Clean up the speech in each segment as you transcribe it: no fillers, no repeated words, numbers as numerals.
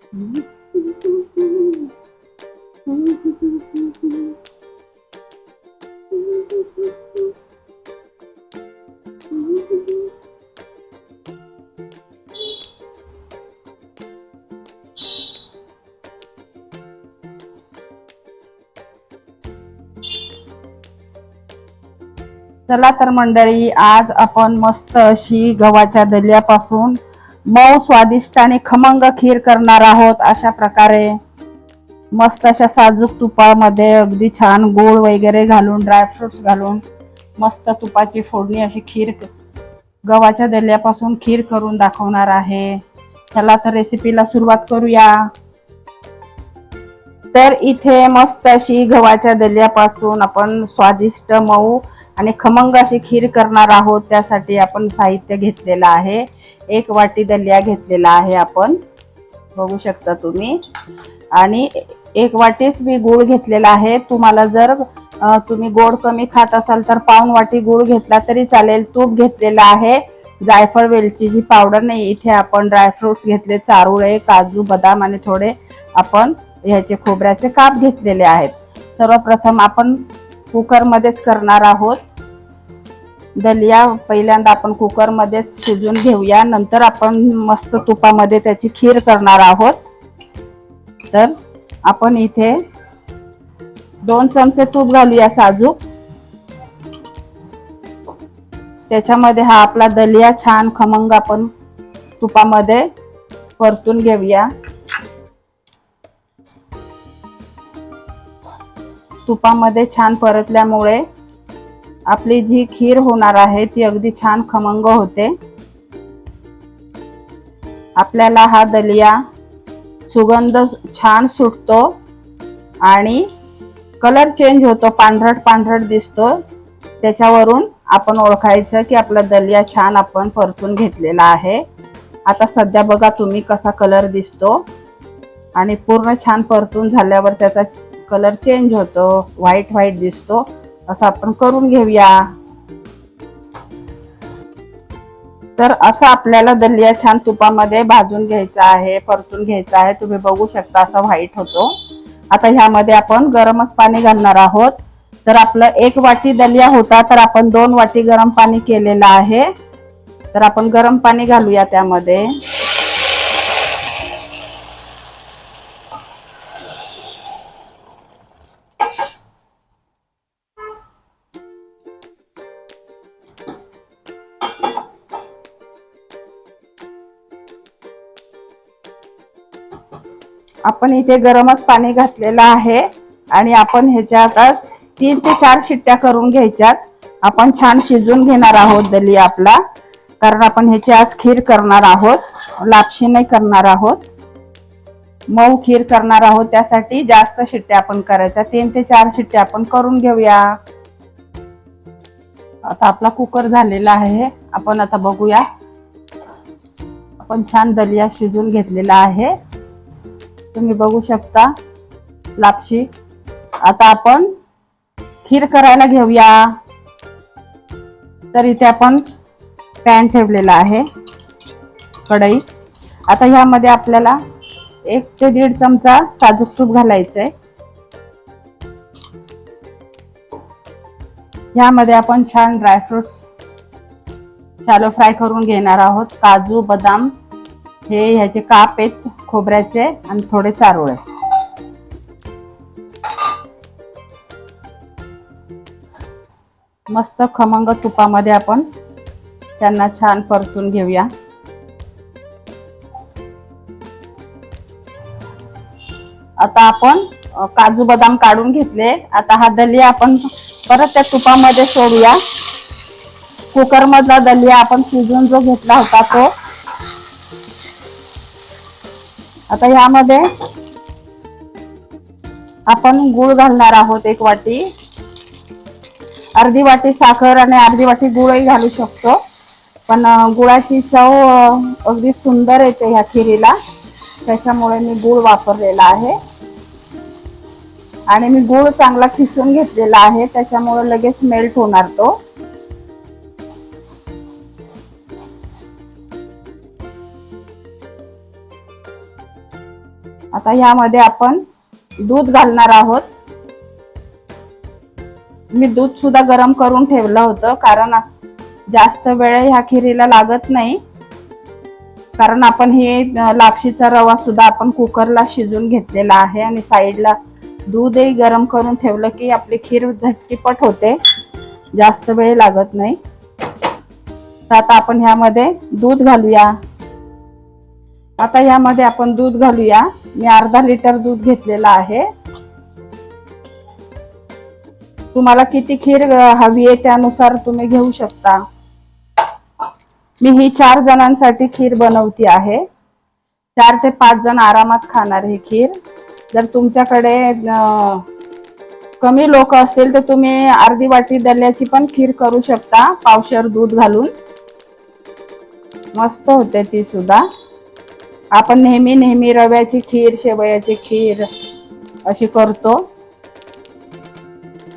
चला तर मंडळी, आज आपण मस्त अशी गव्हाच्या दल्यापासून मऊ स्वादिष्ट आणि खमंग खीर करणार आहोत। अशा प्रकारे मस्त अशा साजूक तुपामध्ये अगदी छान गोळ वगैरे घालून, ड्रायफ्रुट्स घालून मस्त तुपाची फोडणी अशी खीर गव्हाच्या दल्यापासून खीर करून दाखवणार आहे। चला तर रेसिपीला सुरुवात करूया। तर इथे मस्त अशी गव्हाच्या दल्यापासून आपण स्वादिष्ट मऊ आणि खमंग अशी खीर करणार आहोत। त्यासाठी आपण साहित्य घेतलेलं आहे, 1 वाटी दलिया घेतलेला आहे आपण, बघू शकता तुम्ही। आणि 1 वाटीच मी गूळ घेतलेला आहे। तुम्हाला जर तुम्ही गोड कमी खात असाल तर पाऊण वाटी गूळ घेतला तरी चालेल। तूप घेतलेला आहे, जायफळ वेलचीची पावडर नाही, इथे आपण ड्रायफ्रुट्स घेतले, चारोळे, काजू, बदाम आणि थोडे आपण ह्याचे खोबऱ्याचे काप घेतलेले आहेत। सर्वप्रथम आपण कुकर मध्येच करणार आहोत दलिया। पहिल्यांदा आपण कुकर मध्येच शिजून घेऊया, नंतर आपण मस्त तुपामध्ये त्याची खीर करणार आहोत। तर आपण इथे 2 चमचे तूप घालूया साजूक। त्याच्यामध्ये हा आपला दलिया छान खमंग आपण तुपामध्ये परतून घेऊया। तुपामध्ये छान परतल्यामुळे आपली जी खीर होणार आहे ती अगदी छान खमंग होते। आपल्याला हा दलिया सुगंध छान सुटतो आणि कलर चेंज होतो, पांढरट पांढरट दिसतो। त्याच्यावरून आपण ओळखायचं की आपला दलिया छान आपण परतून घेतलेला आहे। आता सध्या बघा तुम्ही कसा कलर दिसतो आणि पूर्ण छान परतून झाल्यावर त्याचा कलर चेंज होतो, व्हाईट व्हाईट दिसतो। असं आपण करून घेऊया। तर असं आपल्याला दलिया छान तुपामध्ये भाजून घ्यायचा आहे, परतून घ्यायचा आहे। तुम्ही बघू शकता असा व्हाईट होतो। आता ह्यामध्ये आपण गरमच पाणी घालणार आहोत। तर आपलं 1 वाटी दलिया होता, तर आपण 2 वाटी गरम पाणी केलेलं आहे। तर आपण गरम पाणी घालूया त्यामध्ये। आपण इथे गरमच पाणी घातलेलं आहे आणि आपण ह्याच्यात 3 ते 4 शिट्ट्या करून घ्यायच्यात। आपण छान शिजून घेणार आहोत दलिया आपला, कारण आपण ह्याची आज खीर करणार आहोत, लापशी नाही करणार आहोत, मऊ खीर करणार आहोत। त्यासाठी जास्त शिट्ट्या आपण करायच्या, 3 ते 4 शिट्ट्या आपण करून घेऊया। आता आपला कुकर झालेला आहे, आपण आता बघूया। आपण छान दलिया शिजून घेतलेला आहे, तुम्ही बघू शकता लापशी। आता आपण खीर करायला घेऊया। तर इथे आपण पॅन ठेवलेला आहे, कढई। आता ह्यामध्ये आपल्याला 1 ते 1.5 चमचा साजूक तूप घालायचंय। ह्यामध्ये आपण छान ड्रायफ्रुट्स शॅलो फ्राय करून घेणार आहोत। काजू, बदाम हे ह्याचे काप आहेत खोबऱ्याचे आणि थोडे चारोळे। मस्त खमंग तुपामध्ये आपण त्यांना छान परतून घेऊया। आता आपण काजू बदाम काढून घेतले। आता हा दलिया आपण परत त्या तुपामध्ये सोडूया। कुकर मधला दलिया आपण शिजून जो घेतला होता तो। आता ह्यामध्ये आपण गूळ घालणार आहोत, 1 वाटी, अर्धी वाटी साखर आणि अर्धी वाटी गूळही घालू शकतो, पण गुळाची चव अगदी सुंदर येते ह्या खिरीला, त्याच्यामुळे मी गूळ वापरलेला आहे। आणि मी गूळ चांगला खिसून घेतलेला आहे, त्याच्यामुळे लगेच मेल्ट होणार तो। आता यामध्ये आपण दूध घालणार आहोत. मी दूध सुद्धा गरम करून ठेवलं होतं, कारण जास्त वेळ ह्या खिरीला लागत नाही. कारण आपण हे लापशीचा रवा सुद्धा आपण कुकरला शिजून घेतलेला आहे आणि साईडला दूधही गरम करून ठेवलं की आपली खीर झटकीपट होते, जास्त वेळ लागत नाही. तर आता आपण ह्यामध्ये दूध घालूया. आता यामध्ये आपण दूध घालूया. मी अर्धा लिटर दूध घेतलेला आहे. तुम्हाला किती खीर हवी आहे त्यानुसार तुम्ही घेऊ शकता. मी ही 4 जणांसाठी खीर बनवती आहे. 4 ते 5 जण आरामात खाणार ही खीर. जर तुमच्याकडे कमी लोक असतील तर तुम्ही अर्धी वाटी दल्याची पण खीर करू शकता, पावशेर दूध घालून. मस्त होते ती सुद्धा. आपण नेहमी रव्याची खीर, शेवयाची खीर अशी करतो,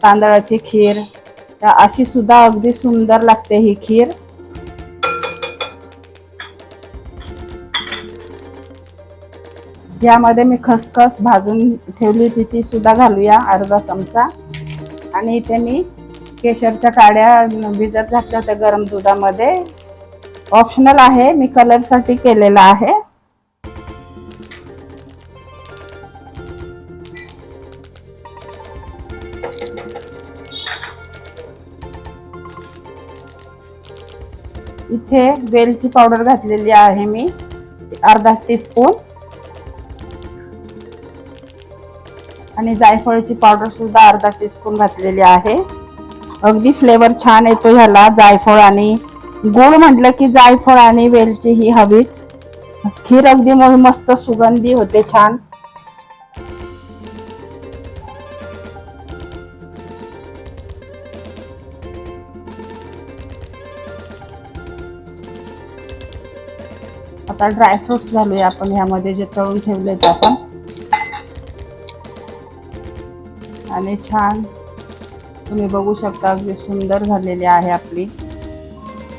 तांदळाची खीर, तर अशी सुद्धा अगदी सुंदर लागते ही खीर. यामध्ये मी खसखस भाजून ठेवली होती ती सुद्धा घालूया, अर्धा चमचा. आणि इथे मी केशरच्या काड्या भिजत घातल्या होत्या गरम दुधामध्ये. ऑप्शनल आहे, मी कलरसाठी केलेला आहे. इथे वेलची पावडर घातलेली आहे मी, अर्धा टीस्पून. आणि जायफळची पावडर सुद्धा अर्धा टीस्पून घातलेली आहे. अगदी फ्लेवर छान येतो ह्याला. जायफळ आणि गोड म्हटलं की जायफळ आणि वेलची ही हवीच. खीर अगदी मस्त सुगंधी होते, छान. आता ड्रायफ्रुट्स घालूया आपण ह्यामध्ये, जे तळून ठेवले ते आपण. आणि छान तुम्ही बघू शकता अगदी सुंदर झालेली आहे आपली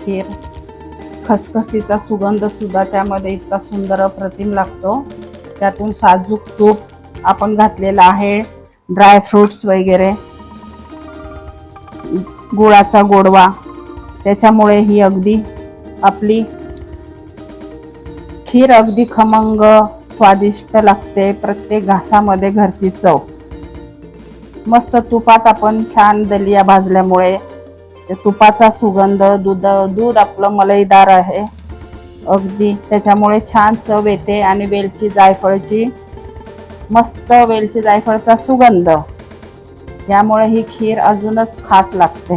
खीर. खसखसीचा सुगंध सुद्धा त्यामध्ये इतका सुंदर अप्रतिम लागतो. त्यातून साजूक तूप आपण घातलेला आहे, ड्रायफ्रुट्स वगैरे, गुळाचा गोडवा, त्याच्यामुळे ही अगदी आपली खीर अगदी खमंग स्वादिष्ट लागते. प्रत्येक घासामध्ये घरची चव. मस्त तुपात आपण छान दलिया भाजल्यामुळे तुपाचा सुगंध, दूध आपलं मलईदार आहे अगदी, त्याच्यामुळे छान चव येते. आणि वेलची जायफळची, मस्त वेलची जायफळचा सुगंध, यामुळे ही खीर अजूनच खास लागते.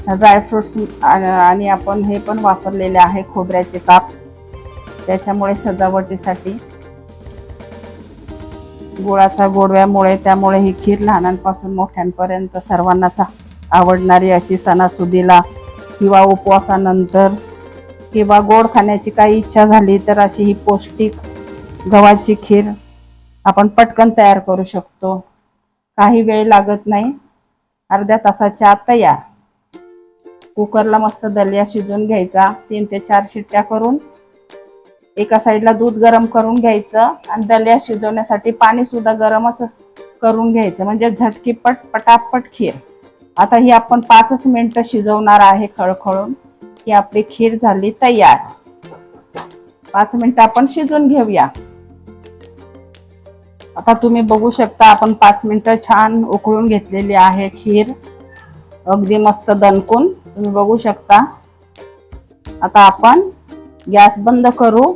ड्रायफ्रुट्स आणि आपण हे पण वापरलेले आहे, खोबऱ्याचे काप, त्याच्यामुळे सजावटीसाठी. गुळाचा गोडव्यामुळे, त्यामुळे ही खीर लहानांपासून मोठ्यांपर्यंत सर्वांनाच आवडणारी अशी सणासुदीला किंवा उपवासानंतर किंवा गोड खाण्याची काही इच्छा झाली तर अशी ही पौष्टिक गव्हाची खीर आपण पटकन तयार करू शकतो. काही वेळ लागत नाही, अर्ध्या तासाच्या आत तयार. कुकरला मस्त दलिया शिजून घ्यायचा, 3 ते 4 शिट्ट्या करून. एका साईडला दूध गरम करून घ्यायचं आणि दलिया शिजवण्यासाठी पाणी सुद्धा गरमच करून घ्यायचं, म्हणजे झटकीपट पटापट खीर. आता ही आपण 5 मिनिटं शिजवणार आहे खळखळून, की आपली खीर झाली तयार. 5 मिनिटं आपण शिजून घेऊया. आता तुम्ही बघू शकता आपण 5 मिनिटं छान उकळून घेतलेली आहे खीर, अगदी मस्त दणकून, तुम्ही बघू शकता. आता आपण गॅस बंद करू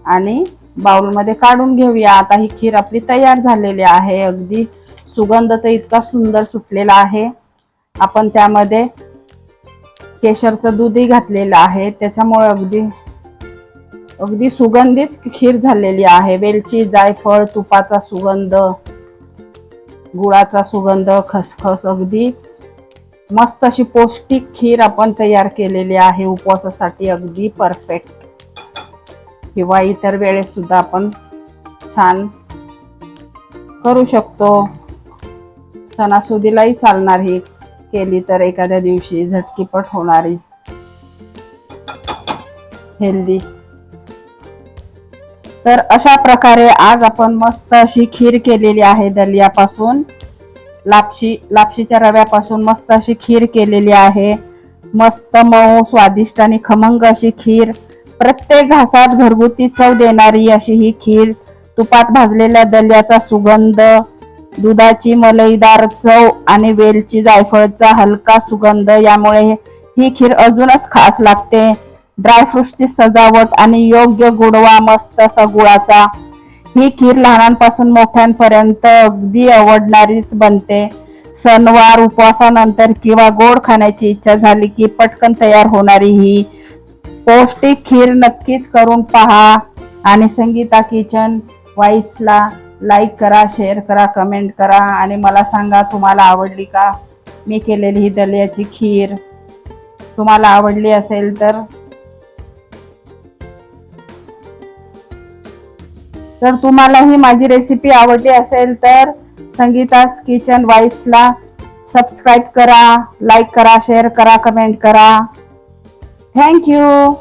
आणि बाउलमध्ये काढून घेऊया. आता ही खीर आपली तयार झालेली आहे. अगदी सुगंध तर इतका सुंदर सुटलेला आहे. आपण त्यामध्ये केशरचं दूधही घातलेलं आहे, त्याच्यामुळे अगदी सुगंधित खीर झालेली आहे. वेलची, जायफळ, तुपाचा सुगंध, गुळाचा सुगंध, खसखस, अगदी मस्त अशी पौष्टिक खीर आपण तयार केलेली आहे. उपवासासाठी अगदी परफेक्ट, किंवा इतर वेळेस सुद्धा आपण छान करू शकतो. सणासुदीलाही चालणार ही केली तर, एखाद्या दिवशी झटकीपट होणारी हेल्दी. तर अशा प्रकारे आज आपण मस्त अशी खीर केलेली आहे दलियापासून, लापशीच्या रव्यापासून मस्त अशी खीर केलेली आहे. मस्त मऊ स्वादिष्ट आणि खमंग अशी खीर, प्रत्येक घासात घरगुती चव देणारी अशी ही खीर. तुपात भाजलेल्या दल्याचा सुगंध, दुधाची मलईदार चव आणि वेलची जायफळचा हलका सुगंध यामुळे ही खीर अजूनच खास लागते. ड्रायफ्रुट्सची सजावट आणि योग्य गोडवा मस्त असा गुळाचा. ही खीर लहानांपासून मोठ्यांपर्यंत अगदी आवडणारीच बनते. सणवार उपवासानंतर किंवा गोड खाण्याची इच्छा झाली की पटकन तयार होणारी ही पौष्टिक खीर नक्कीच करून पहा. आणि संगीता किचन वाईब्सला लाईक करा, शेअर करा, कमेंट करा आणि मला सांगा तुम्हाला आवडली का मी केलेली ही दलियाची खीर. तुम्हाला आवडली असेल तर तुम्हाला ही माझी रेसिपी आवडली असेल तर संगीता's किचन वाईब्सला सबस्क्राईब करा, लाईक करा, शेअर करा, कमेंट करा. थँक्यू.